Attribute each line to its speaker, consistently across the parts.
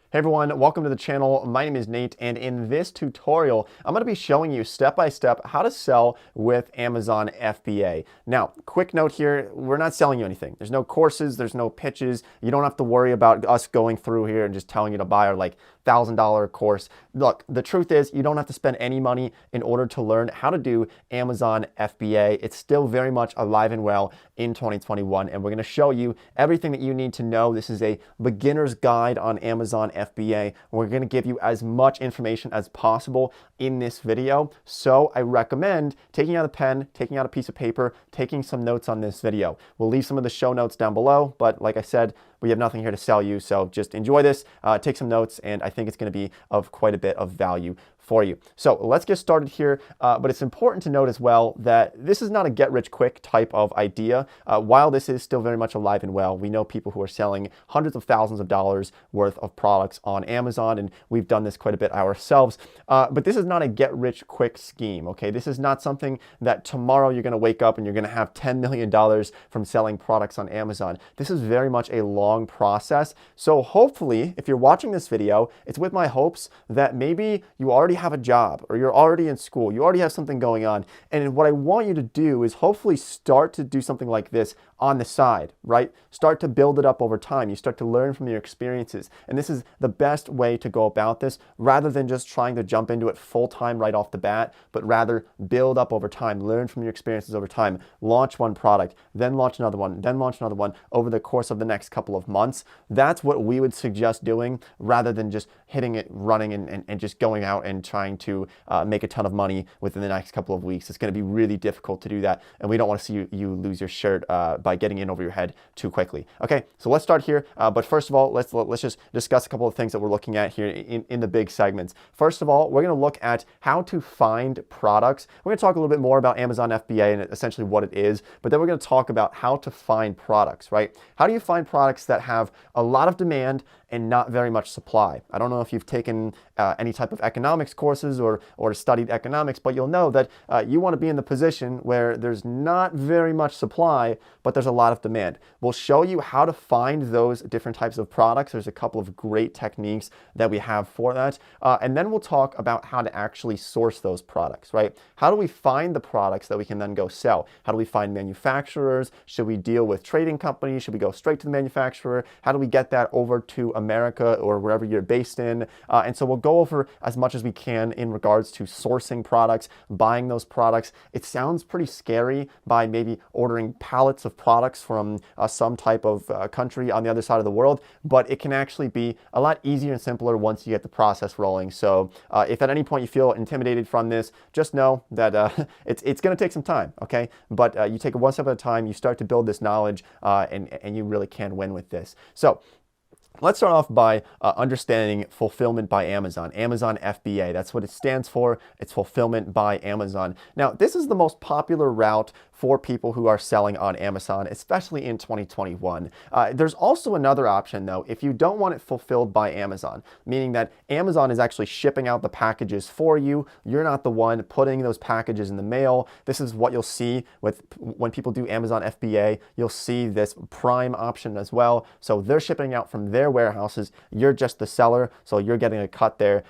Speaker 1: Hey everyone, welcome to the channel. My name is Nate, and in this tutorial, I'm going to be showing you step by step how to sell with Amazon FBA. Now, quick note here, we're not selling you anything. There's no courses, there's no pitches. You don't have to worry about us going through here and just telling you to buy our $1,000 course. Look, the truth is you don't have to spend any money in order to learn how to do Amazon FBA. It's still very much alive and well in 2021, and we're going to show you everything that you need to know. This is a beginner's guide on Amazon FBA. We're going to give you as much information as possible in this video. So I recommend taking out a pen, taking out a piece of paper, taking some notes on this video. We'll leave some of the show notes down below, but like I said, we have nothing here to sell you. So just enjoy this, take some notes, and I think it's going to be of quite a bit of value for you. So let's get started here, but it's important to note as well that this is not a get-rich-quick type of idea. While this is still very much alive and well, we know people who are selling hundreds of thousands of dollars worth of products on Amazon, and we've done this quite a bit ourselves. But this is not a get-rich-quick scheme, okay? This is not something that tomorrow you're going to wake up and you're going to have $10 million from selling products on Amazon. This is very much a long process. So hopefully, if you're watching this video, it's with my hopes that maybe you already have a job or you're already in school, you already have something going on. And what I want you to do is hopefully start to do something like this on the side, right? Start to build it up over time. You start to learn from your experiences. And this is the best way to go about this rather than just trying to jump into it full time right off the bat, but rather build up over time, learn from your experiences over time, launch one product, then launch another one, then launch another one over the course of the next couple of months. That's what we would suggest doing rather than just hitting it, running and just going out and trying to make a ton of money within the next couple of weeks. It's going to be really difficult to do that, and we don't want to see you lose your shirt by getting in over your head too quickly. Okay, so let's start here. But first of all, let's just discuss a couple of things that we're looking at here in the big segments. First of all, we're going to look at how to find products. We're going to talk a little bit more about Amazon FBA and essentially what it is, but then we're going to talk about how to find products, right? How do you find products that have a lot of demand and not very much supply? I don't know if you've taken any type of economics courses or studied economics, but you'll know that you want to be in the position where there's not very much supply, but there's a lot of demand. We'll show you how to find those different types of products. There's a couple of great techniques that we have for that. And then we'll talk about how to actually source those products, right? How do we find the products that we can then go sell? How do we find manufacturers? Should we deal with trading companies? Should we go straight to the manufacturer? How do we get that over to America or wherever you're based in? And so we'll go over as much as we can in regards to sourcing products, buying those products. It sounds pretty scary by maybe ordering pallets of products from some type of country on the other side of the world, but it can actually be a lot easier and simpler once you get the process rolling. So if at any point you feel intimidated from this, just know that it's going to take some time, okay? But you take it one step at a time, you start to build this knowledge, and you really can win with this. So let's start off by understanding fulfillment by Amazon, Amazon FBA. That's what it stands for. It's fulfillment by Amazon. Now, this is the most popular route for people who are selling on Amazon, especially in 2021. There's also another option though, if you don't want it fulfilled by Amazon, meaning that Amazon is actually shipping out the packages for you. You're not the one putting those packages in the mail. This is what you'll see when people do Amazon FBA. You'll see this Prime option as well. So they're shipping out from their warehouses. You're just the seller, so you're getting a cut there.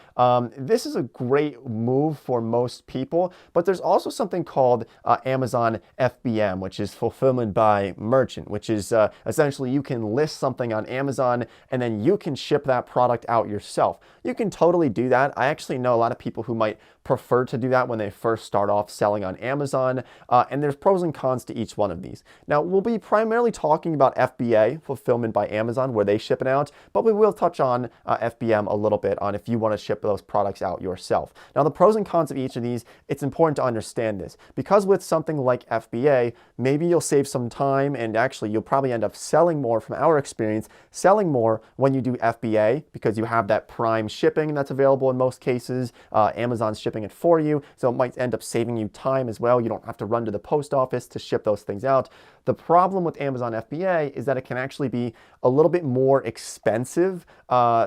Speaker 1: This is a great move for most people, but there's also something called Amazon FBM, which is fulfillment by merchant, which is essentially you can list something on Amazon and then you can ship that product out yourself. You can totally do that. I actually know a lot of people who might prefer to do that when they first start off selling on Amazon, and there's pros and cons to each one of these. Now, we'll be primarily talking about FBA, fulfillment by Amazon, where they ship it out, but we will touch on FBM a little bit on if you want to ship those products out yourself. Now, the pros and cons of each of these, it's important to understand this, because with something like FBA, maybe you'll save some time, and actually you'll probably end up selling more, from our experience, selling more when you do FBA, because you have that Prime shipping that's available in most cases. Amazon's shipping it for you, so it might end up saving you time as well. You don't have to run to the post office to ship those things out. The problem with Amazon FBA is that it can actually be a little bit more expensive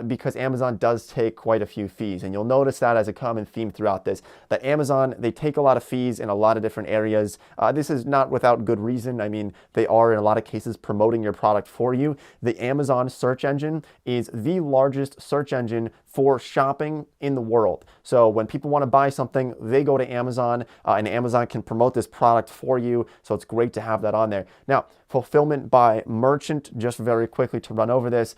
Speaker 1: because Amazon does take quite a few fees. And you'll notice that as a common theme throughout this, that Amazon, they take a lot of fees in a lot of different areas. This is not without good reason. I mean, they are in a lot of cases promoting your product for you. The Amazon search engine is the largest search engine for shopping in the world. So when people want to buy something, they go to Amazon and Amazon can promote this product for you. So it's great to have that on there. Now, fulfillment by merchant, just very quickly to run over this,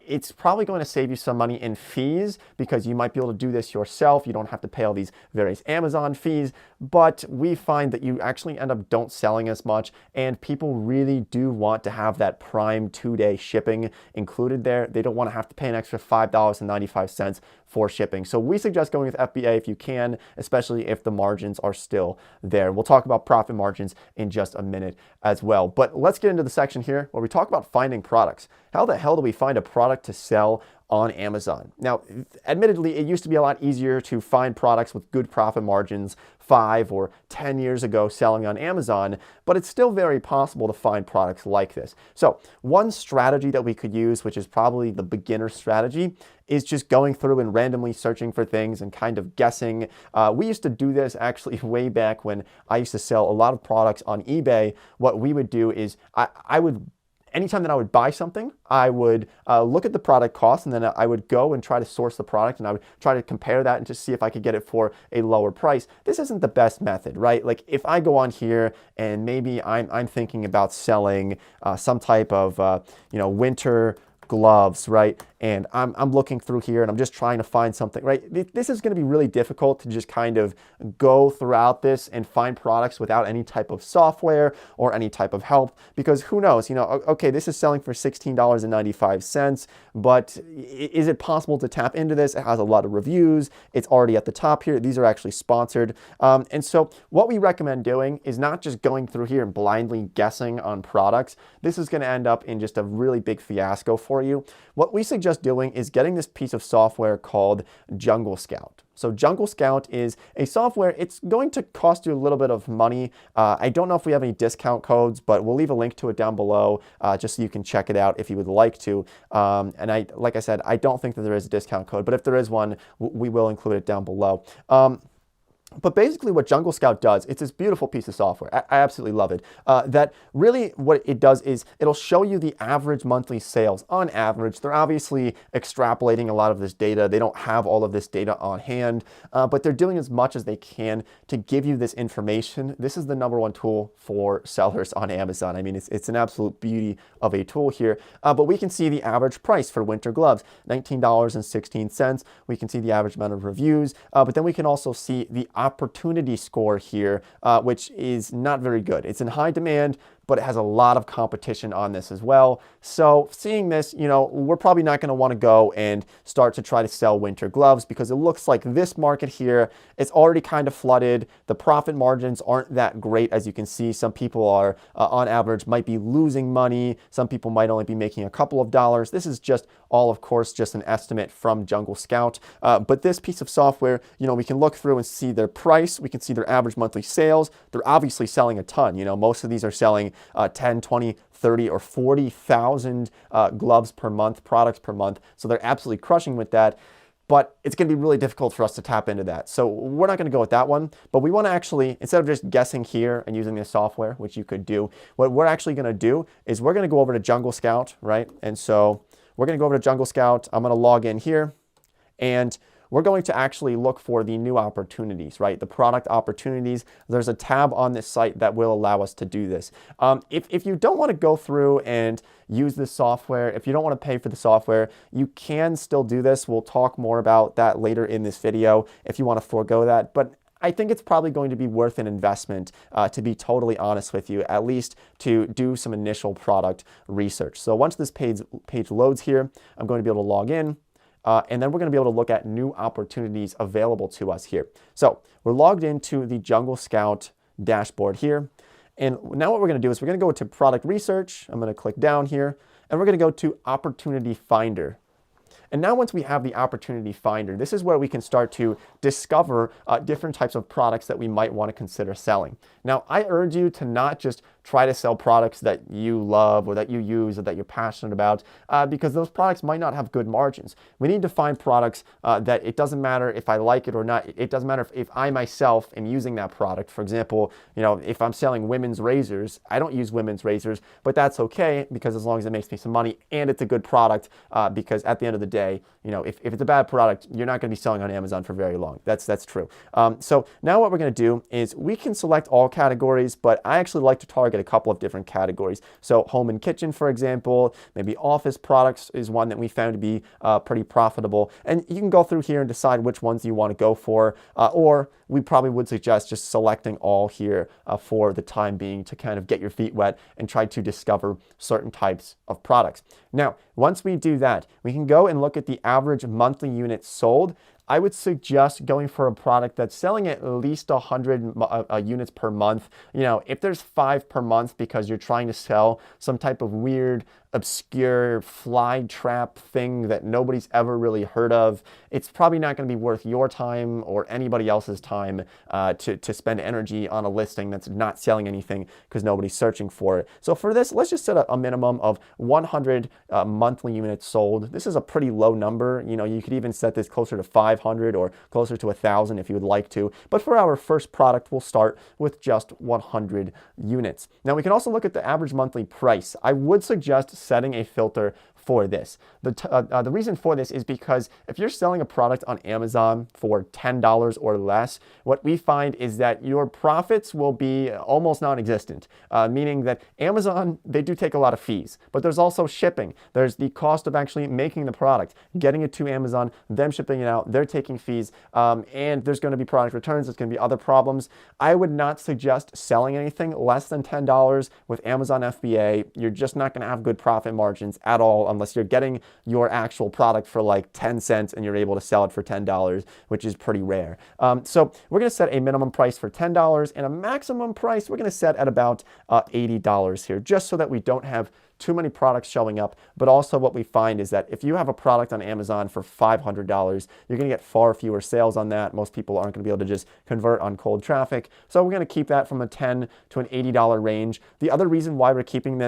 Speaker 1: it's probably going to save you some money in fees because you might be able to do this yourself. You don't have to pay all these various Amazon fees, but we find that you actually end up don't selling as much, and people really do want to have that Prime 2-day shipping included there. They don't want to have to pay an extra $5.95 for shipping. So we suggest going with FBA if you can, especially if the margins are still there. We'll talk about profit margins in just a minute as well. But let's get into the section here where we talk about finding products. How the hell do we find a product to sell on Amazon? Now, admittedly, it used to be a lot easier to find products with good profit margins 5 or 10 years ago selling on Amazon, but it's still very possible to find products like this. So one strategy that we could use, which is probably the beginner strategy, is just going through and randomly searching for things and kind of guessing. We used to do this actually way back when I used to sell a lot of products on eBay. What we would do is I would anytime that I would buy something, I would look at the product cost, and then I would go and try to source the product, and I would try to compare that and just see if I could get it for a lower price. This isn't the best method, right? Like if I go on here and maybe I'm thinking about selling some type of winter gloves, right? And I'm looking through here and I'm just trying to find something, right? This is going to be really difficult to just kind of go throughout this and find products without any type of software or any type of help, because who knows, okay, this is selling for $16.95, but is it possible to tap into this? It has a lot of reviews. It's already at the top here. These are actually sponsored. And so what we recommend doing is not just going through here and blindly guessing on products. This is going to end up in just a really big fiasco for you. What we suggest doing is getting this piece of software called Jungle Scout. So Jungle Scout is a software. It's going to cost you a little bit of money. I don't know if we have any discount codes, but we'll leave a link to it down below just so you can check it out if you would like to. And like I said, I don't think that there is a discount code, but if there is one, we will include it down below. But basically what Jungle Scout does, it's this beautiful piece of software. I absolutely love it. That really what it does is it'll show you the average monthly sales on average. They're obviously extrapolating a lot of this data. They don't have all of this data on hand, but they're doing as much as they can to give you this information. This is the #1 tool for sellers on Amazon. I mean, it's an absolute beauty of a tool here. But we can see the average price for winter gloves, $19.16. We can see the average amount of reviews, but then we can also see the opportunity score here, which is not very good. It's in high demand, but it has a lot of competition on this as well. So seeing this, we're probably not going to want to go and start to try to sell winter gloves because it looks like this market here is already kind of flooded. The profit margins aren't that great. As you can see, some people are on average might be losing money. Some people might only be making a couple of dollars. This is just all, of course, just an estimate from Jungle Scout. But this piece of software, we can look through and see their price. We can see their average monthly sales. They're obviously selling a ton. Most of these are selling 10, 20, 30, or 40,000 gloves per month, products per month. So they're absolutely crushing with that. But it's going to be really difficult for us to tap into that. So we're not going to go with that one. But we want to actually, instead of just guessing here and using this software, which you could do, what we're actually going to do is we're going to go over to Jungle Scout, right? And so we're going to go over to Jungle Scout. I'm going to log in here. And we're going to actually look for the new opportunities, right? The product opportunities. There's a tab on this site that will allow us to do this. If you don't want to go through and use this software, if you don't want to pay for the software, you can still do this. We'll talk more about that later in this video if you want to forego that. But I think it's probably going to be worth an investment, to be totally honest with you, at least to do some initial product research. So once this page loads here, I'm going to be able to log in. And then we're going to be able to look at new opportunities available to us here. So we're logged into the Jungle Scout dashboard here. And now what we're going to do is we're going to go to product research. I'm going to click down here and we're going to go to opportunity finder. And now once we have the opportunity finder, this is where we can start to discover different types of products that we might want to consider selling. Now, I urge you to not just try to sell products that you love or that you use or that you're passionate about, because those products might not have good margins. We need to find products that it doesn't matter if I like it or not. It doesn't matter if I myself am using that product. For example, if I'm selling women's razors, I don't use women's razors, but that's okay, because as long as it makes me some money and it's a good product, because at the end of the day, if it's a bad product, you're not going to be selling on Amazon for very long. That's true. So now what we're going to do is we can select all categories, but I actually like to target a couple of different categories. So home and kitchen, for example, maybe office products is one that we found to be pretty profitable. And you can go through here and decide which ones you want to go for, or we probably would suggest just selecting all here for the time being to kind of get your feet wet and try to discover certain types of products. Now, once we do that, we can go and look at the average monthly units sold. I would suggest going for a product that's selling at least 100 units per month. If there's 5 per month because you're trying to sell some type of weird, obscure fly trap thing that nobody's ever really heard of, it's probably not going to be worth your time or anybody else's time to spend energy on a listing that's not selling anything because nobody's searching for it. So for this, let's just set a minimum of 100 monthly units sold. This is a pretty low number. You could even set this closer to 500 or closer to 1,000 if you would like to. But for our first product, we'll start with just 100 units. Now we can also look at the average monthly price. I would suggest setting a filter for this. The reason for this is because if you're selling a product on Amazon for $10 or less, what we find is that your profits will be almost non-existent, meaning that Amazon, they do take a lot of fees, but there's also shipping. There's the cost of actually making the product, getting it to Amazon, them shipping it out, they're taking fees, and there's going to be product returns, there's going to be other problems. I would not suggest selling anything less than $10 with Amazon FBA. You're just not going to have good profit margins at all unless you're getting your actual product for like 10 cents and you're able to sell it for $10, which is pretty rare. So we're going to set a minimum price for $10 and a maximum price we're going to set at about $80 here, just so that we don't have too many products showing up. But also what we find is that if you have a product on Amazon for $500, you're going to get far fewer sales on that. Most people aren't going to be able to just convert on cold traffic. So we're going to keep that from a $10 to an $80 range. The other reason why we're capping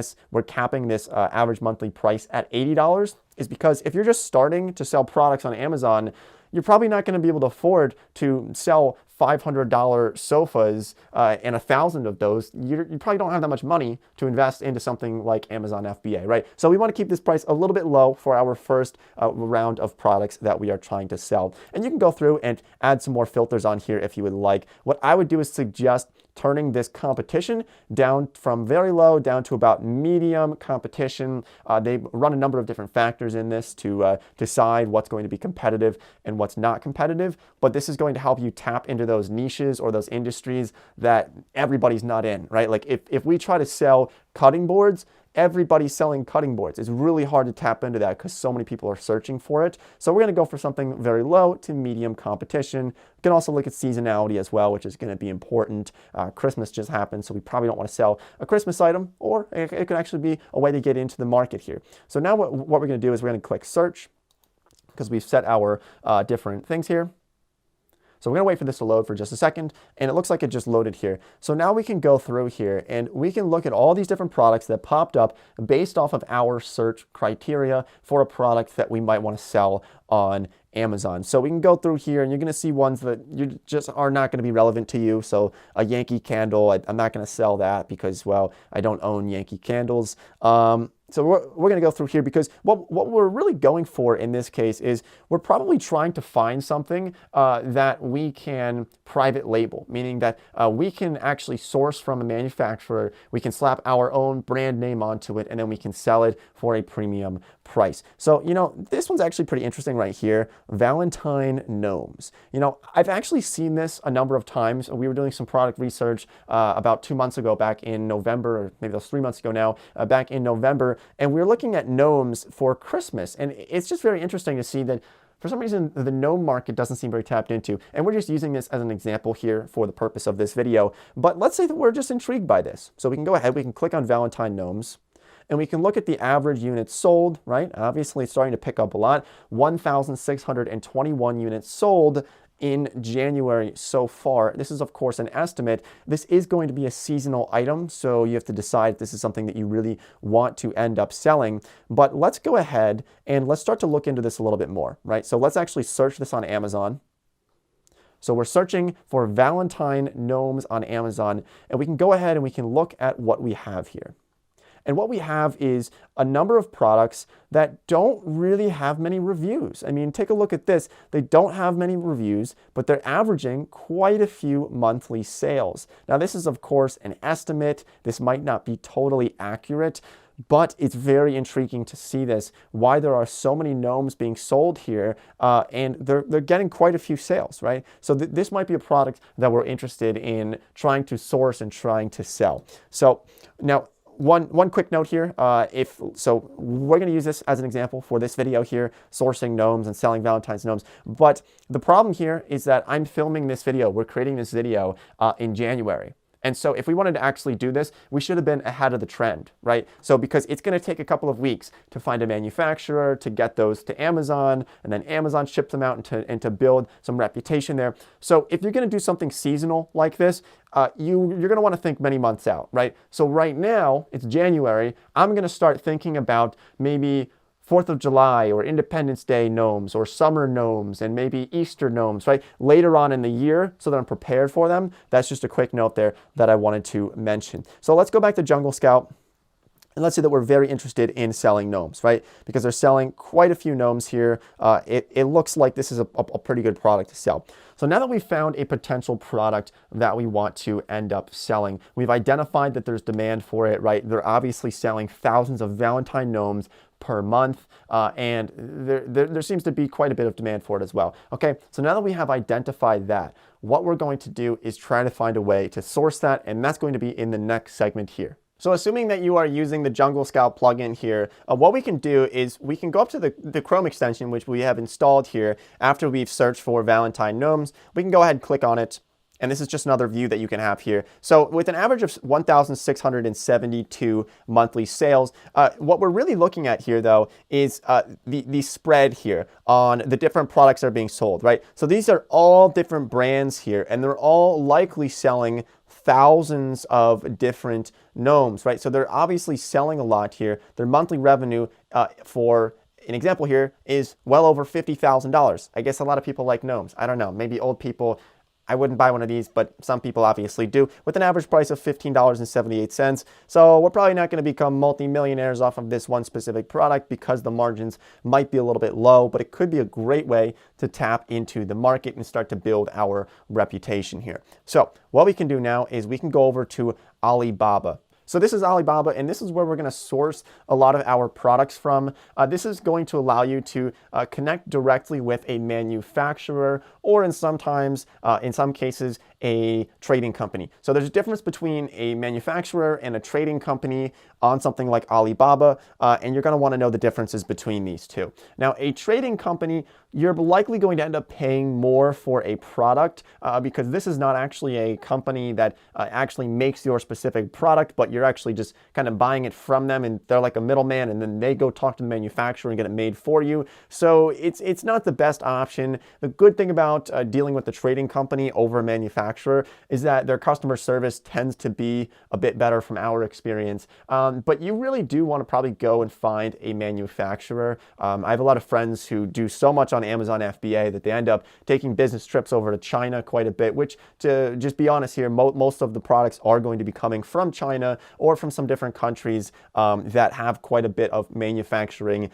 Speaker 1: this average monthly price at $80 is because if you're just starting to sell products on Amazon, you're probably not going to be able to afford to sell $500 sofas and 1,000 of those. You probably don't have that much money to invest into something like Amazon FBA, right? So we want to keep this price a little bit low for our first round of products that we are trying to sell. And you can go through and add some more filters on here if you would like. What I would do is suggest turning this competition down from very low down to about medium competition. They run a number of different factors in this to decide what's going to be competitive and what's not competitive, but this is going to help you tap into those niches or those industries that everybody's not in, right? Like if we try to sell cutting boards, everybody's selling cutting boards. It's really hard to tap into that because so many people are searching for it. So we're going to go for something very low to medium competition. We can also look at seasonality as well, which is going to be important. Christmas just happened, so we probably don't want to sell a Christmas item, or it could actually be a way to get into the market here. So now what we're going to do is we're going to click search because we've set our different things here. So we're going to wait for this to load for just a second, and it looks like it just loaded here. So now we can go through here and we can look at all these different products that popped up based off of our search criteria for a product that we might want to sell on Amazon. So we can go through here and you're going to see ones that you just are not going to be relevant to you. So a Yankee candle, I'm not going to sell that because, well, I don't own Yankee candles. So we're going to go through here because what we're really going for in this case is we're probably trying to find something that we can private label, meaning that we can actually source from a manufacturer, we can slap our own brand name onto it, and then we can sell it for a premium price. So, this one's actually pretty interesting right here. Valentine gnomes. I've actually seen this a number of times. We were doing some product research about 2 months ago, back in November, or maybe that was 3 months ago now, back in November, and we were looking at gnomes for Christmas. And it's just very interesting to see that for some reason, the gnome market doesn't seem very tapped into. And we're just using this as an example here for the purpose of this video. But let's say that we're just intrigued by this. So we can go ahead, we can click on Valentine gnomes, and we can look at the average units sold, right? Obviously, it's starting to pick up a lot. 1,621 units sold. in January so far. This is, of course, an estimate. This is going to be a seasonal item, so you have to decide if this is something that you really want to end up selling. But let's go ahead and let's start to look into this a little bit more, right? So let's actually search this on Amazon. So we're searching for Valentine gnomes on Amazon, and we can go ahead and we can look at what we have here. And what we have is a number of products that don't really have many reviews. I mean, take a look at this. They don't have many reviews, but they're averaging quite a few monthly sales. Now, this is, of course, an estimate. This might not be totally accurate, but it's very intriguing to see this, why there are so many gnomes being sold here, and they're getting quite a few sales, right? So this might be a product that we're interested in trying to source and trying to sell. So now, one quick note here, so we're going to use this as an example for this video here, sourcing gnomes and selling Valentine's gnomes. But the problem here is that I'm filming this video, we're creating this video in January. And so if we wanted to actually do this, we should have been ahead of the trend, right? So because it's going to take a couple of weeks to find a manufacturer, to get those to Amazon, and then Amazon ships them out and to build some reputation there. So if you're going to do something seasonal like this, you're going to want to think many months out, right? So right now, it's January. I'm going to start thinking about maybe 4th of July or Independence Day gnomes or summer gnomes and maybe Easter gnomes, right? Later on in the year so that I'm prepared for them. That's just a quick note there that I wanted to mention. So let's go back to Jungle Scout. And let's say that we're very interested in selling gnomes, right? Because they're selling quite a few gnomes here. It looks like this is a pretty good product to sell. So now that we've found a potential product that we want to end up selling, we've identified that there's demand for it, right? They're obviously selling thousands of Valentine gnomes per month, and there seems to be quite a bit of demand for it as well. Okay, so now that we have identified that, what we're going to do is try to find a way to source that, and that's going to be in the next segment here. So assuming that you are using the Jungle Scout plugin here, what we can do is we can go up to the Chrome extension, which we have installed here after we've searched for Valentine gnomes. We can go ahead and click on it. And this is just another view that you can have here. So with an average of 1,672 monthly sales, what we're really looking at here, though, is the spread here on the different products that are being sold, right? So these are all different brands here, and they're all likely selling thousands of different gnomes, right? So they're obviously selling a lot here. Their monthly revenue for an example here is well over $50,000. I guess a lot of people like gnomes. I don't know, maybe old people. I wouldn't buy one of these, but some people obviously do, with an average price of $15.78. So we're probably not going to become multi-millionaires off of this one specific product because the margins might be a little bit low, but it could be a great way to tap into the market and start to build our reputation here. So what we can do now is we can go over to Alibaba. So this is Alibaba, and this is where we're going to source a lot of our products from. This is going to allow you to connect directly with a manufacturer, or in some cases, a trading company. So there's a difference between a manufacturer and a trading company on something like Alibaba, and you're going to want to know the differences between these two. Now, a trading company, you're likely going to end up paying more for a product because this is not actually a company that actually makes your specific product, but you're actually just kind of buying it from them, and they're like a middleman, and then they go talk to the manufacturer and get it made for you. So it's not the best option. The good thing about dealing with the trading company over a manufacturer is that their customer service tends to be a bit better from our experience. But you really do want to probably go and find a manufacturer. I have a lot of friends who do so much on Amazon FBA that they end up taking business trips over to China quite a bit, which, to just be honest here, most of the products are going to be coming from China or from some different countries that have quite a bit of manufacturing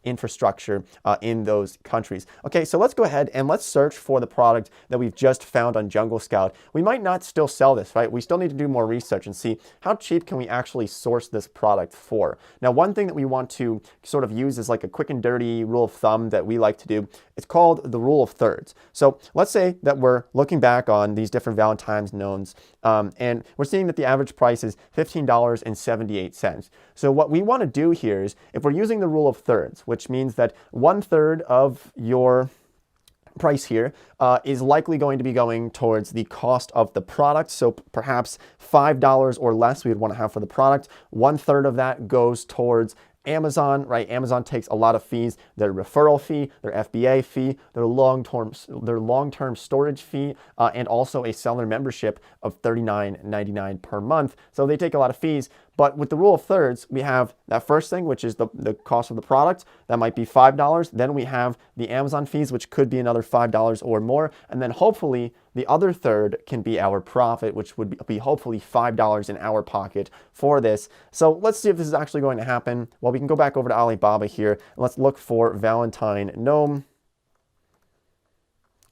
Speaker 1: infrastructure in those countries. Okay, so let's go ahead and let's search for the product that we've just found on Jungle Scout. We might not still sell this, right? We still need to do more research and see how cheap can we actually source this product for. Now, one thing that we want to sort of use is like a quick and dirty rule of thumb that we like to do. It's called the rule of thirds. So let's say that we're looking back on these different Valentine's gnomes, and we're seeing that the average price is $15.78. So what we want to do here is, if we're using the rule of thirds, which means that 1/3 of your price here is likely going to be going towards the cost of the product. So perhaps $5 or less we would want to have for the product. 1/3 of that goes towards Amazon, right? Amazon takes a lot of fees, their referral fee, their FBA fee, their long-term storage fee, and also a seller membership of $39.99 per month. So they take a lot of fees. But with the rule of thirds, we have that first thing, which is the cost of the product. That might be $5. Then we have the Amazon fees, which could be another $5 or more. And then hopefully the other third can be our profit, which would be hopefully $5 in our pocket for this. So let's see if this is actually going to happen. Well, we can go back over to Alibaba here. And let's look for Valentine Gnome.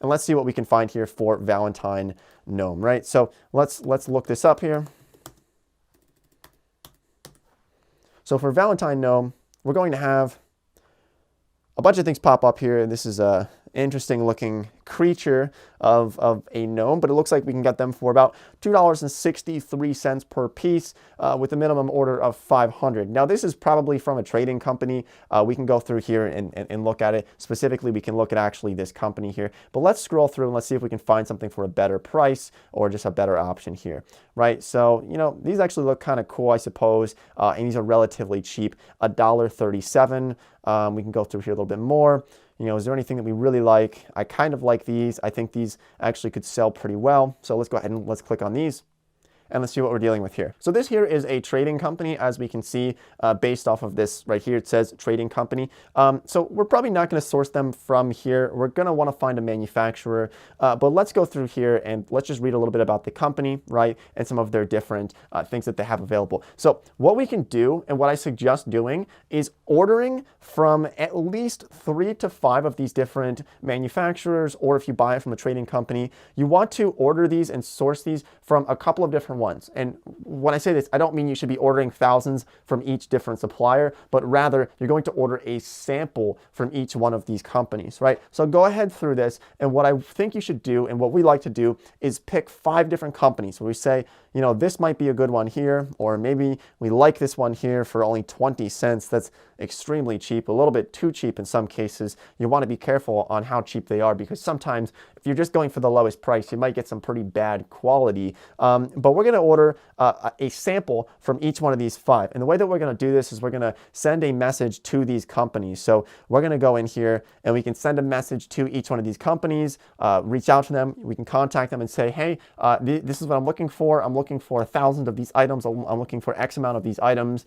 Speaker 1: And let's see what we can find here for Valentine Gnome, right? So let's look this up here. So for Valentine Gnome, we're going to have a bunch of things pop up here. And this is a interesting looking creature of a gnome, but it looks like we can get them for about $2.63 per piece with a minimum order of 500. Now this is probably from a trading company. We can go through here and look at it. Specifically, we can look at actually this company here, but let's scroll through and let's see if we can find something for a better price or just a better option here, right? So, you know, these actually look kind of cool, I suppose, and these are relatively cheap, $1.37. We can go through here a little bit more. You know, is there anything that we really like? I kind of like these. I think these actually could sell pretty well. So let's go ahead and let's click on these. And let's see what we're dealing with here. So this here is a trading company, as we can see, based off of this right here. It says trading company. So we're probably not going to source them from here. We're going to want to find a manufacturer. But let's go through here and let's just read a little bit about the company, right? And some of their different things that they have available. So what we can do, and what I suggest doing, is ordering from at least 3 to 5 of these different manufacturers, or if you buy it from a trading company, you want to order these and source these from a couple of different ones. And when I say this, I don't mean you should be ordering thousands from each different supplier, but rather you're going to order a sample from each one of these companies, right? So go ahead through this, and what I think you should do, and what we like to do, is pick 5 different companies where we say, you know, this might be a good one here, or maybe we like this one here for only 20 cents. That's extremely cheap, a little bit too cheap in some cases. You want to be careful on how cheap they are, because sometimes if you're just going for the lowest price, you might get some pretty bad quality. But we're going to order a sample from each one of these 5. And the way that we're going to do this is we're going to send a message to these companies. So we're going to go in here and we can send a message to each one of these companies, reach out to them. We can contact them and say, hey, this is what I'm looking for. I'm looking for 1,000 of these items. I'm looking for X amount of these items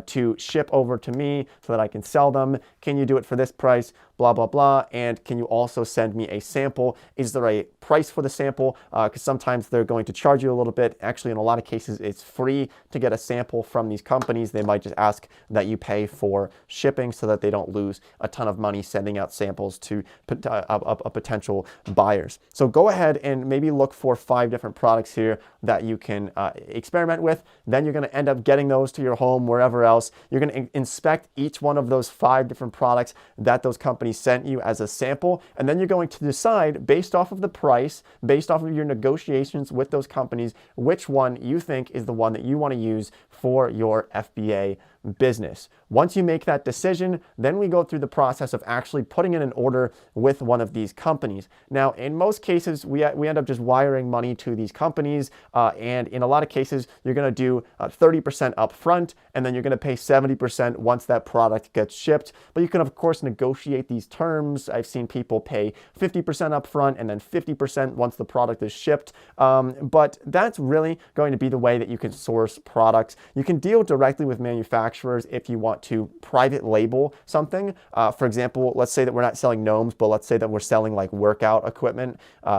Speaker 1: to ship over to me so that I can sell them. Can you do it for this price? Blah, blah, blah. And can you also send me a sample? Is there a price for the sample? Because sometimes they're going to charge you a little bit. Actually, in a lot of cases, it's free to get a sample from these companies. They might just ask that you pay for shipping so that they don't lose a ton of money sending out samples to potential buyers. So go ahead and maybe look for 5 different products here that you can experiment with. Then you're going to end up getting those to your home, wherever else. You're going to inspect each one of those 5 different products that those companies sent you as a sample, and then you're going to decide, based off of the price, based off of your negotiations with those companies, which one you think is the one that you want to use for your FBA business. Once you make that decision, then we go through the process of actually putting in an order with one of these companies. Now, in most cases, we end up just wiring money to these companies, and in a lot of cases, you're going to do 30% upfront, and then you're going to pay 70% once that product gets shipped. But you can, of course, negotiate these terms. I've seen people pay 50% upfront and then 50% once the product is shipped. But that's really going to be the way that you can source products. You can deal directly with manufacturers if you want to private label something. For example, let's say that we're not selling gnomes, but let's say that we're selling like workout equipment.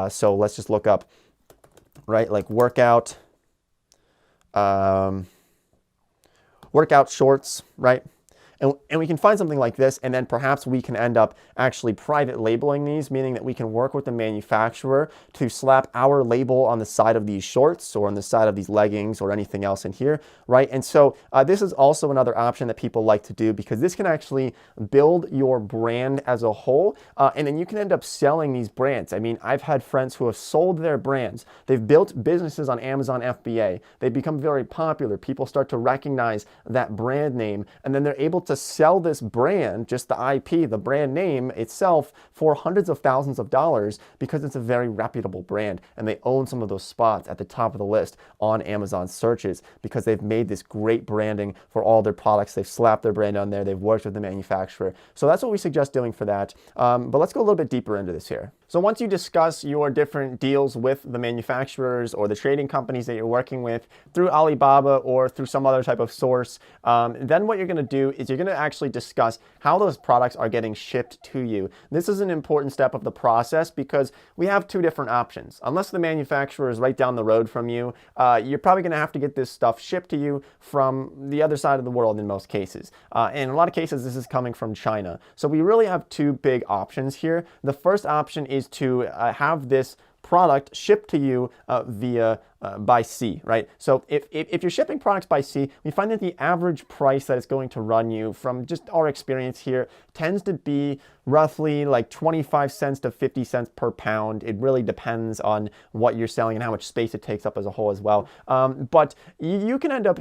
Speaker 1: So let's just look up, right, like workout shorts, right? And we can find something like this, and then perhaps we can end up actually private labeling these, meaning that we can work with the manufacturer to slap our label on the side of these shorts or on the side of these leggings or anything else in here, right? And so this is also another option that people like to do, because this can actually build your brand as a whole, and then you can end up selling these brands. I mean, I've had friends who have sold their brands. They've built businesses on Amazon FBA. They become very popular. People start to recognize that brand name, and then they're able to sell this brand, just the IP, the brand name itself, for hundreds of thousands of dollars because it's a very reputable brand and they own some of those spots at the top of the list on Amazon searches because they've made this great branding for all their products. They've slapped their brand on there. They've worked with the manufacturer. So that's what we suggest doing for that. But let's go a little bit deeper into this here. So once you discuss your different deals with the manufacturers or the trading companies that you're working with through Alibaba or through some other type of source, then what you're going to do is you're going to actually discuss how those products are getting shipped to you. This is an important step of the process because we have two different options. Unless the manufacturer is right down the road from you, you're probably going to have to get this stuff shipped to you from the other side of the world in most cases. And in a lot of cases, this is coming from China. So we really have two big options here. The first option is to have this product shipped to you via by sea, right? So if you're shipping products by sea, we find that the average price that it's going to run you, from just our experience here, tends to be roughly like 25 cents to 50 cents per pound. It really depends on what you're selling and how much space it takes up as a whole as well. But you can end up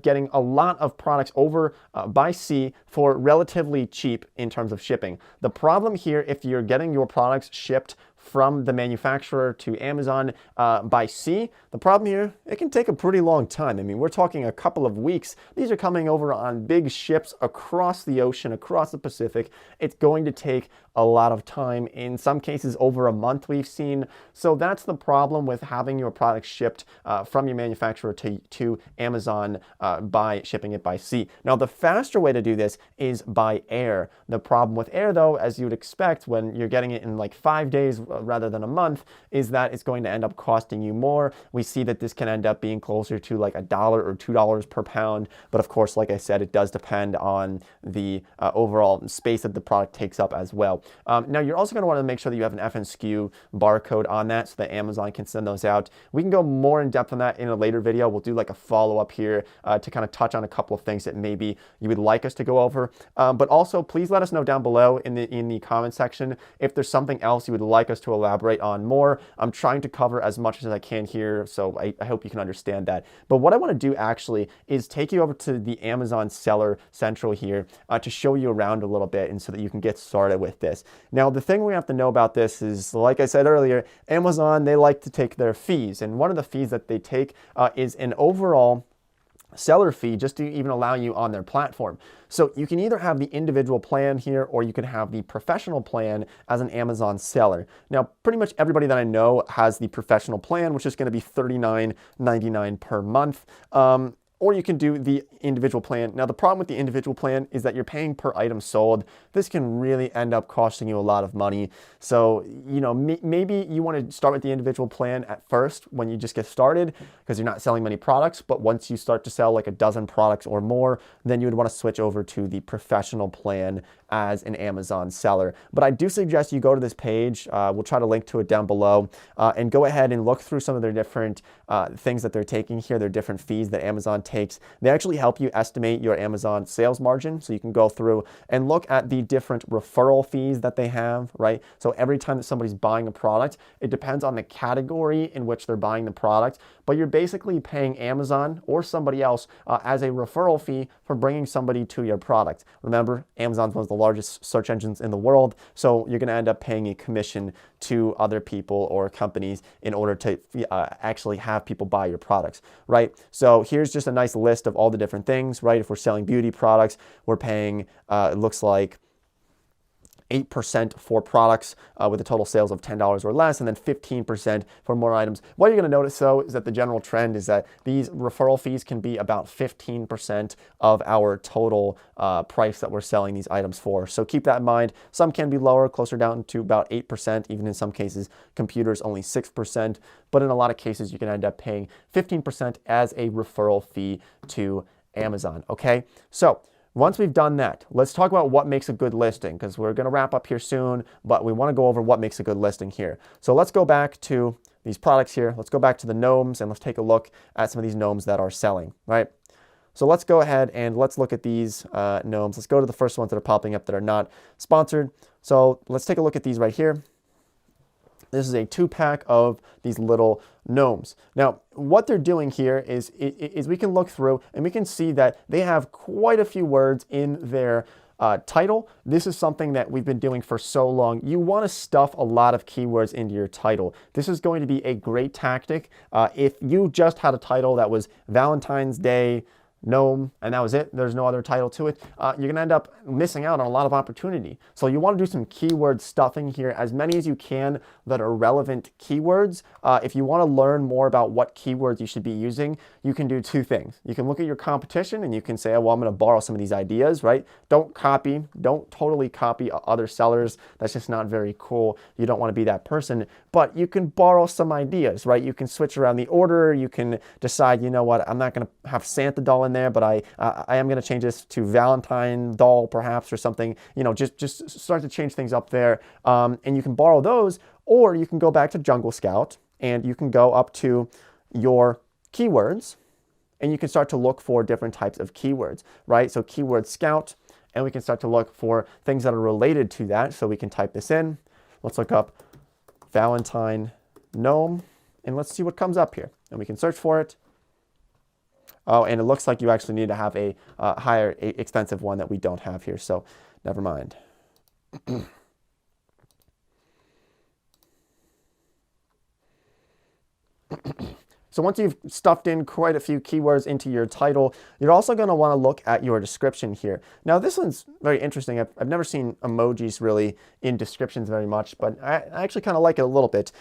Speaker 1: getting a lot of products over by sea for relatively cheap in terms of shipping. The problem here, if you're getting your products shipped from the manufacturer to Amazon by sea, the problem here, it can take a pretty long time. I mean, we're talking a couple of weeks. These are coming over on big ships across the ocean, across the Pacific. It's going to take a lot of time, in some cases over a month we've seen. So that's the problem with having your product shipped from your manufacturer to Amazon by shipping it by sea. Now, the faster way to do this is by air. The problem with air, though, as you would expect when you're getting it in like 5 days rather than a month, is that it's going to end up costing you more. We see that this can end up being closer to like $1 or $2 per pound. But of course, like I said, it does depend on the overall space that the product takes up as well. Now, you're also going to want to make sure that you have an FNSKU barcode on that so that Amazon can send those out. We can go more in depth on that in a later video. We'll do like a follow-up here to kind of touch on a couple of things that maybe you would like us to go over. But also, please let us know down below in the comment section if there's something else you would like us to elaborate on more. I'm trying to cover as much as I can here, so I hope you can understand that. But what I want to do actually is take you over to the Amazon Seller Central here to show you around a little bit and so that you can get started with this. Now, the thing we have to know about this is, like I said earlier, Amazon, they like to take their fees. And one of the fees that they take is an overall seller fee just to even allow you on their platform. So you can either have the individual plan here or you can have the professional plan as an Amazon seller. Now, pretty much everybody that I know has the professional plan, which is going to be $39.99 per month. Or you can do the individual plan. Now, the problem with the individual plan is that you're paying per item sold. This can really end up costing you a lot of money. So, you know, maybe you want to start with the individual plan at first when you just get started because you're not selling many products. But once you start to sell like a dozen products or more, then you would want to switch over to the professional plan as an Amazon seller. But I do suggest you go to this page. We'll try to link to it down below and go ahead and look through some of their different things that they're taking here, their different fees that Amazon takes. They actually help you estimate your Amazon sales margin. So you can go through and look at the different referral fees that they have, right? So every time that somebody's buying a product, it depends on the category in which they're buying the product, but you're basically paying Amazon or somebody else as a referral fee for bringing somebody to your product. Remember, Amazon's one of the largest search engines in the world, so you're going to end up paying a commission to other people or companies in order to actually have people buy your products, right? So here's just a nice list of all the different things, right? If we're selling beauty products, we're paying, it looks like 8% for products with a total sales of $10 or less, and then 15% for more items. What you're going to notice, though, is that the general trend is that these referral fees can be about 15% of our total price that we're selling these items for. So keep that in mind. Some can be lower, closer down to about 8%, even in some cases, computers only 6%. But in a lot of cases, you can end up paying 15% as a referral fee to Amazon, okay? So once we've done that, let's talk about what makes a good listing, because we're going to wrap up here soon, but we want to go over what makes a good listing here. So let's go back to these products here. Let's go back to the gnomes and let's take a look at some of these gnomes that are selling, right? So let's go ahead and let's look at these gnomes. Let's go to the first ones that are popping up that are not sponsored. So let's take a look at these right here. This is a 2-pack of these little gnomes. Now, what they're doing here is we can look through and we can see that they have quite a few words in their title. This is something that we've been doing for so long. You want to stuff a lot of keywords into your title. This is going to be a great tactic. If you just had a title that was Valentine's Day gnome, and that was it, there's no other title to it, you're going to end up missing out on a lot of opportunity. So you want to do some keyword stuffing here, as many as you can that are relevant keywords. If you want to learn more about what keywords you should be using, you can do two things. You can look at your competition and you can say, oh, well, I'm going to borrow some of these ideas, right? Don't totally copy other sellers. That's just not very cool. You don't want to be that person, but you can borrow some ideas, right? You can switch around the order. You can decide, you know what, I'm not going to have Santa doll in there, but I am going to change this to Valentine doll perhaps, or something. You know, just start to change things up there, and you can borrow those, or you can go back to Jungle Scout and you can go up to your keywords and you can start to look for different types of keywords, right? So keyword scout, and we can start to look for things that are related to that. So we can type this in. Let's look up Valentine gnome and let's see what comes up here, and we can search for it. Oh, and it looks like you actually need to have a higher expensive one that we don't have here, so never mind. So once you've stuffed in quite a few keywords into your title, you're also going to want to look at your description here. Now this one's very interesting. I've never seen emojis really in descriptions very much, but I actually kind of like it a little bit.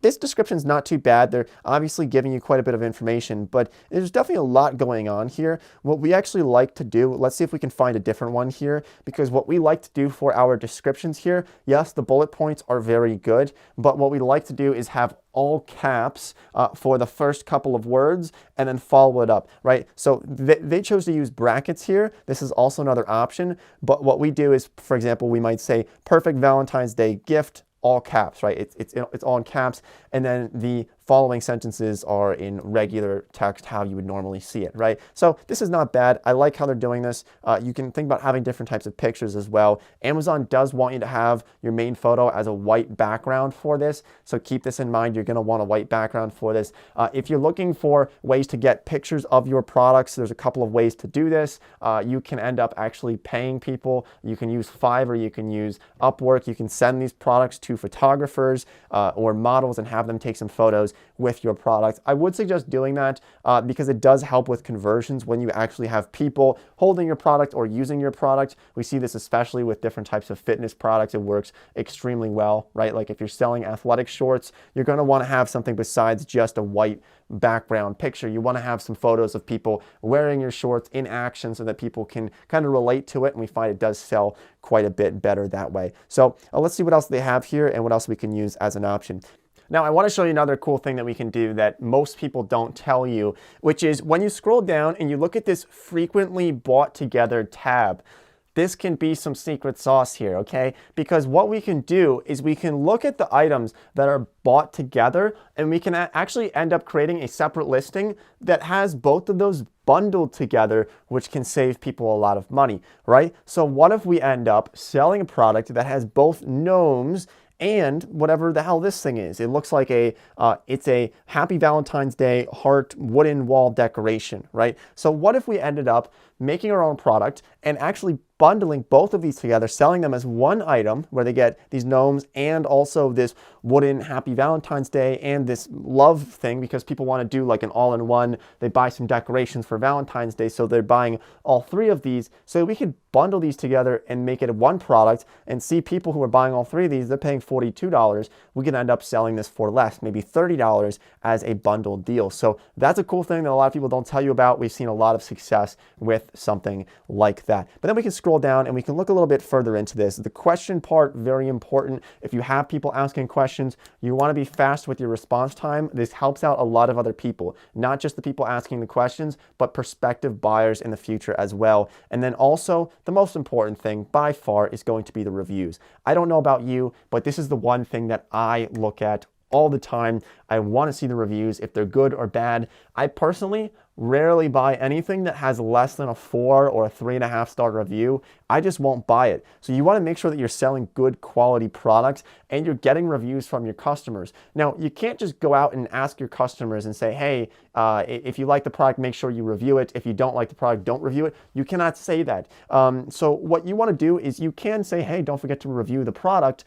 Speaker 1: This description's not too bad. They're obviously giving you quite a bit of information, but there's definitely a lot going on here. What we actually like to do, let's see if we can find a different one here, because what we like to do for our descriptions here, yes, the bullet points are very good, but what we like to do is have all caps for the first couple of words and then follow it up, right? So they chose to use brackets here. This is also another option, but what we do is, for example, we might say perfect Valentine's Day gift, all caps, right? It's all in caps, and then the following sentences are in regular text, how you would normally see it, right? So this is not bad. I like how they're doing this. You can think about having different types of pictures as well. Amazon does want you to have your main photo as a white background for this, so keep this in mind. You're going to want a white background for this. If you're looking for ways to get pictures of your products, there's a couple of ways to do this. You can end up actually paying people. You can use Fiverr, you can use Upwork, you can send these products to photographers or models and have them take some photos with your product. I would suggest doing that because it does help with conversions when you actually have people holding your product or using your product. We see this especially with different types of fitness products. It works extremely well, right? Like if you're selling athletic shorts, you're going to want to have something besides just a white background picture. You want to have some photos of people wearing your shorts in action so that people can kind of relate to it, and we find it does sell quite a bit better that way. So let's see what else they have here and what else we can use as an option. Now, I want to show you another cool thing that we can do that most people don't tell you, which is when you scroll down and you look at this frequently bought together tab, this can be some secret sauce here, okay? Because what we can do is we can look at the items that are bought together, and we can actually end up creating a separate listing that has both of those bundled together, which can save people a lot of money, right? So what if we end up selling a product that has both gnomes and whatever the hell this thing is? It looks like it's a Happy Valentine's Day heart wooden wall decoration, right? So what if we ended up making our own product and actually bundling both of these together, selling them as one item where they get these gnomes and also this wooden Happy Valentine's Day and this love thing, because people want to do like an all-in-one. They buy some decorations for Valentine's Day, so they're buying all three of these. So we could bundle these together and make it one product and see people who are buying all three of these, they're paying $42. We can end up selling this for less, maybe $30 as a bundled deal. So that's a cool thing that a lot of people don't tell you about. We've seen a lot of success with something like that. But then we can scroll down and we can look a little bit further into this. The question part, very important. If you have people asking questions, you want to be fast with your response time. This helps out a lot of other people, not just the people asking the questions, but prospective buyers in the future as well. And then also the most important thing by far is going to be the reviews. I don't know about you, but this is the one thing that I look at all the time. I want to see the reviews, if they're good or bad. I personally rarely buy anything that has less than a 4 or a 3.5 star review. I just won't buy it. So you want to make sure that you're selling good quality products and you're getting reviews from your customers. Now, you can't just go out and ask your customers and say, hey, if you like the product, make sure you review it. If you don't like the product, don't review it. You cannot say that. So what you want to do is you can say, hey, don't forget to review the product.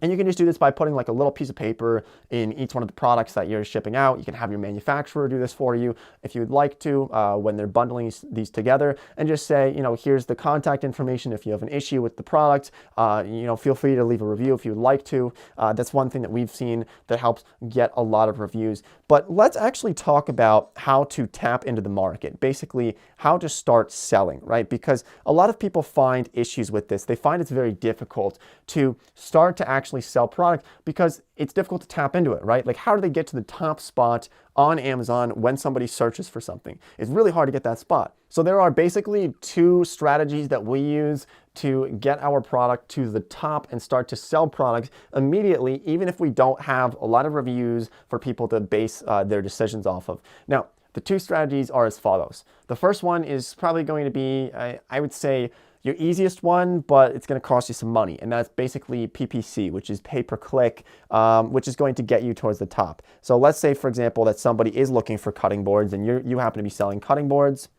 Speaker 1: And you can just do this by putting like a little piece of paper in each one of the products that you're shipping out. You can have your manufacturer do this for you if you would like to when they're bundling these together, and just say, you know, here's the contact information if you have an issue with the product. You know, feel free to leave a review if you would like to. That's one thing that we've seen that helps get a lot of reviews. But let's actually talk about how to tap into the market, basically how to start selling, right? Because a lot of people find issues with this. They find it's very difficult to start to actually sell product because it's difficult to tap into it, right? Like, how do they get to the top spot on Amazon when somebody searches for something? It's really hard to get that spot. So there are basically 2 strategies that we use to get our product to the top and start to sell products immediately, even if we don't have a lot of reviews for people to base their decisions off of. Now, the 2 strategies are as follows. The first one is probably going to be, I would say, your easiest one, but it's going to cost you some money, and that's basically PPC, which is pay per click, which is going to get you towards the top. So let's say, for example, that somebody is looking for cutting boards and you happen to be selling cutting boards,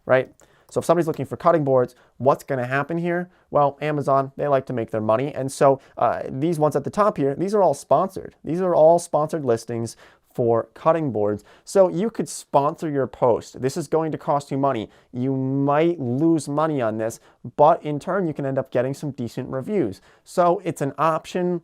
Speaker 1: right? So if somebody's looking for cutting boards, what's going to happen here? Well, Amazon, they like to make their money, and so these ones at the top here, these are all sponsored. These are all sponsored listings for cutting boards. So you could sponsor your post. This is going to cost you money. You might lose money on this, but in turn, you can end up getting some decent reviews. So it's an option.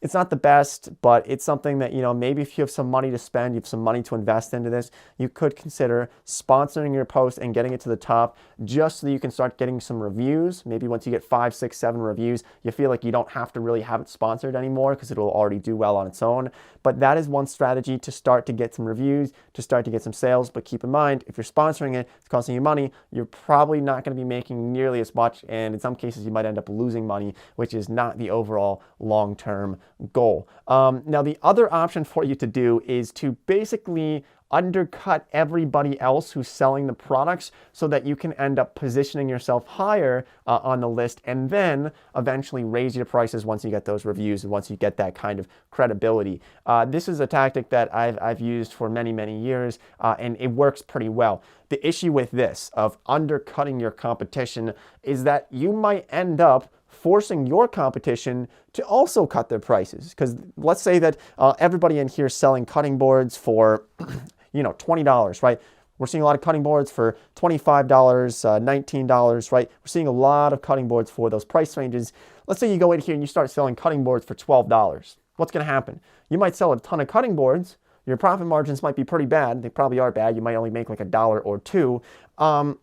Speaker 1: It's not the best, but it's something that, you know, maybe if you have some money to spend, you have some money to invest into this, you could consider sponsoring your post and getting it to the top just so that you can start getting some reviews. Maybe once you get 5, 6, 7 reviews, you feel like you don't have to really have it sponsored anymore because it'll already do well on its own. But that is one strategy to start to get some reviews, to start to get some sales. But keep in mind, if you're sponsoring it, it's costing you money, you're probably not going to be making nearly as much. And in some cases, you might end up losing money, which is not the overall long-term goal. Now, the other option for you to do is to basically undercut everybody else who's selling the products so that you can end up positioning yourself higher on the list, and then eventually raise your prices once you get those reviews and once you get that kind of credibility. This is a tactic that I've used for many, many years, and it works pretty well. The issue with this of undercutting your competition is that you might end up forcing your competition to also cut their prices. Because let's say that everybody in here is selling cutting boards for, you know, $20, right? We're seeing a lot of cutting boards for $25, $19, right? We're seeing a lot of cutting boards for those price ranges. Let's say you go in here and you start selling cutting boards for $12. What's going to happen? You might sell a ton of cutting boards. Your profit margins might be pretty bad. They probably are bad. You might only make like $1 or $2.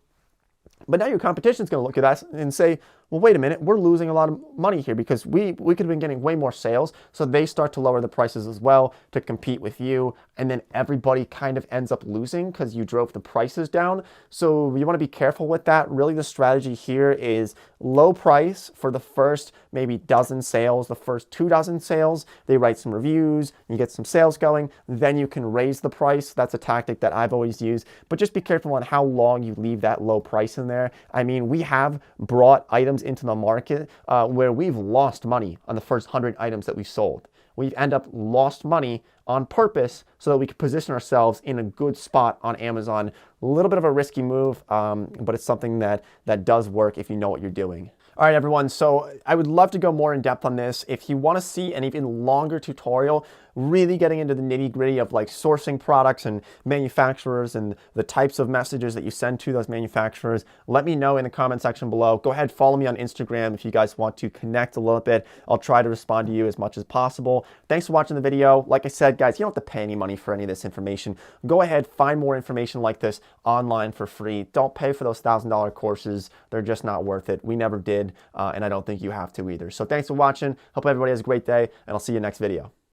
Speaker 1: But now your competition is going to look at us and say, well, wait a minute, we're losing a lot of money here because we could have been getting way more sales. So they start to lower the prices as well to compete with you. And then everybody kind of ends up losing because you drove the prices down. So you want to be careful with that. Really, the strategy here is low price for the first maybe dozen sales, the first 2 dozen sales. They write some reviews, you get some sales going, then you can raise the price. That's a tactic that I've always used. But just be careful on how long you leave that low price in there. I mean, we have brought items into the market where we've lost money on the first 100 items that we sold. We've end up lost money on purpose so that we can position ourselves in a good spot on Amazon. A little bit of a risky move, but it's something that does work if you know what you're doing. All right, everyone, so I would love to go more in depth on this. If you want to see an even longer tutorial, really getting into the nitty-gritty of like sourcing products and manufacturers and the types of messages that you send to those manufacturers, let me know in the comment section below. Go ahead, follow me on Instagram if you guys want to connect a little bit. I'll try to respond to you as much as possible. Thanks for watching the video. Like I said, guys, you don't have to pay any money for any of this information. Go ahead, find more information like this online for free. Don't pay for those $1,000 courses. They're just not worth it. We never did, and I don't think you have to either. So thanks for watching. Hope everybody has a great day, and I'll see you next video.